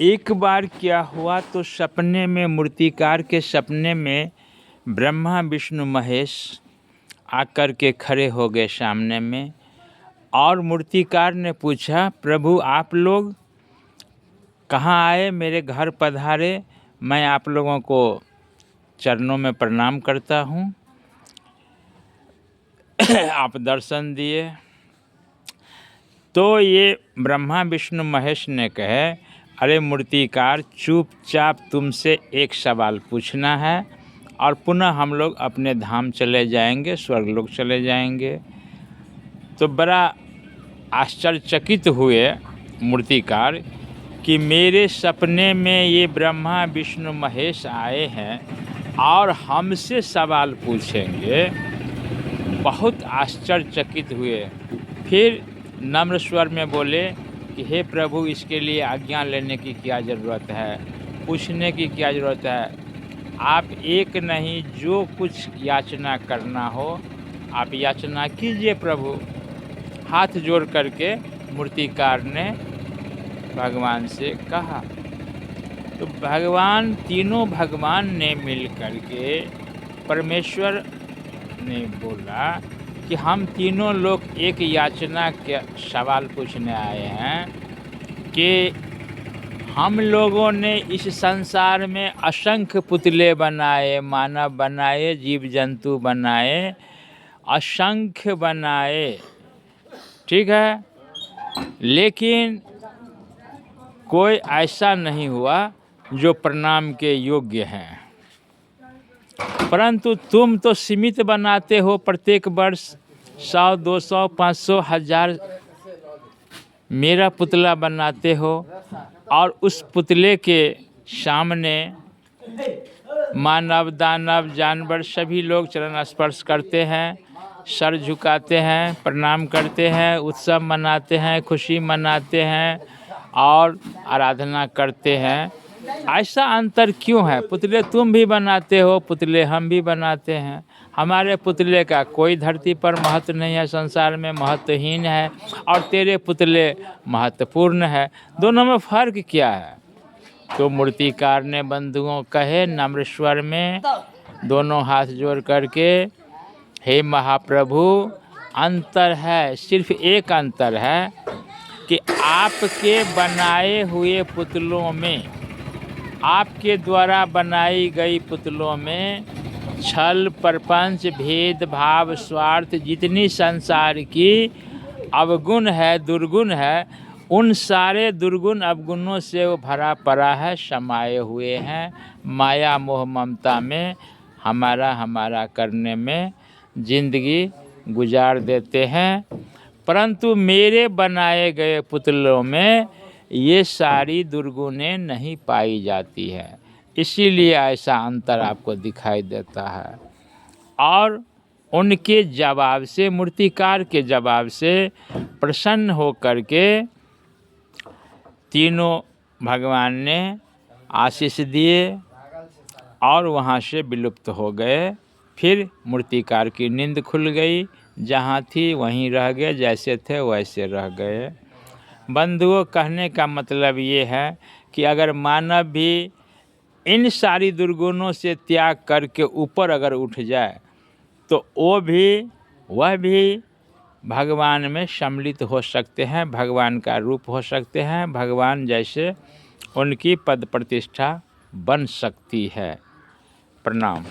एक बार क्या हुआ तो सपने में, मूर्तिकार के सपने में ब्रह्मा विष्णु महेश आकर के खड़े हो गए सामने में। और मूर्तिकार ने पूछा, प्रभु आप लोग कहाँ आए, मेरे घर पधारे, मैं आप लोगों को चरणों में प्रणाम करता हूँ, आप दर्शन दिए। तो ये ब्रह्मा विष्णु महेश ने कहे, अरे मूर्तिकार, चुपचाप तुमसे एक सवाल पूछना है और पुनः हम लोग अपने धाम चले जाएंगे, स्वर्गलोक चले जाएंगे। तो बड़ा आश्चर्यचकित हुए मूर्तिकार कि मेरे सपने में ये ब्रह्मा विष्णु महेश आए हैं और हमसे सवाल पूछेंगे। बहुत आश्चर्यचकित हुए। फिर नम्र स्वर में बोले कि हे प्रभु, इसके लिए आज्ञा लेने की क्या ज़रूरत है, पूछने की क्या ज़रूरत है। आप एक नहीं, जो कुछ याचना करना हो आप याचना कीजिए प्रभु। हाथ जोड़ करके मूर्तिकार ने भगवान से कहा। तो भगवान, तीनों भगवान ने मिल करके, परमेश्वर ने बोला कि हम तीनों लोग एक याचना के सवाल पूछने आए हैं कि हम लोगों ने इस संसार में असंख्य पुतले बनाए, मानव बनाए, जीव जंतु बनाए, असंख्य बनाए, ठीक है, लेकिन कोई ऐसा नहीं हुआ जो प्रणाम के योग्य हैं। परंतु तुम तो सीमित बनाते हो, प्रत्येक वर्ष 100, 200, 500, 1000 मेरा पुतला बनाते हो और उस पुतले के सामने मानव, दानव, जानवर सभी लोग चरण स्पर्श करते हैं, सर झुकाते हैं, प्रणाम करते हैं, उत्सव मनाते हैं, खुशी मनाते हैं और आराधना करते हैं। ऐसा अंतर क्यों है? पुतले तुम भी बनाते हो, पुतले हम भी बनाते हैं। हमारे पुतले का कोई धरती पर महत्व नहीं है, संसार में महत्वहीन है, और तेरे पुतले महत्वपूर्ण है। दोनों में फ़र्क क्या है? तो मूर्तिकार ने बंधुओं कहे नम्र स्वर में, दोनों हाथ जोड़ करके, हे महाप्रभु, अंतर है, सिर्फ एक अंतर है कि आपके बनाए हुए पुतलों में, आपके द्वारा बनाई गई पुतलों में छल, प्रपंच, भेदभाव, स्वार्थ, जितनी संसार की अवगुण है, दुर्गुण है, उन सारे दुर्गुण अवगुणों से वो भरा पड़ा है, समाये हुए हैं, माया मोह ममता में हमारा करने में जिंदगी गुजार देते हैं। परंतु मेरे बनाए गए पुतलों में ये सारी दुर्गुणें नहीं पाई जाती है, इसीलिए ऐसा अंतर आपको दिखाई देता है। और उनके जवाब से, मूर्तिकार के जवाब से प्रसन्न होकर के तीनों भगवान ने आशीष दिए और वहाँ से विलुप्त हो गए। फिर मूर्तिकार की नींद खुल गई, जहाँ थी वहीं रह गए, जैसे थे वैसे रह गए। बंधुओं, कहने का मतलब ये है कि अगर मानव भी इन सारी दुर्गुणों से त्याग करके ऊपर अगर उठ जाए तो वह भी भगवान में सम्मिलित हो सकते हैं, भगवान का रूप हो सकते हैं, भगवान जैसे उनकी पद प्रतिष्ठा बन सकती है। प्रणाम।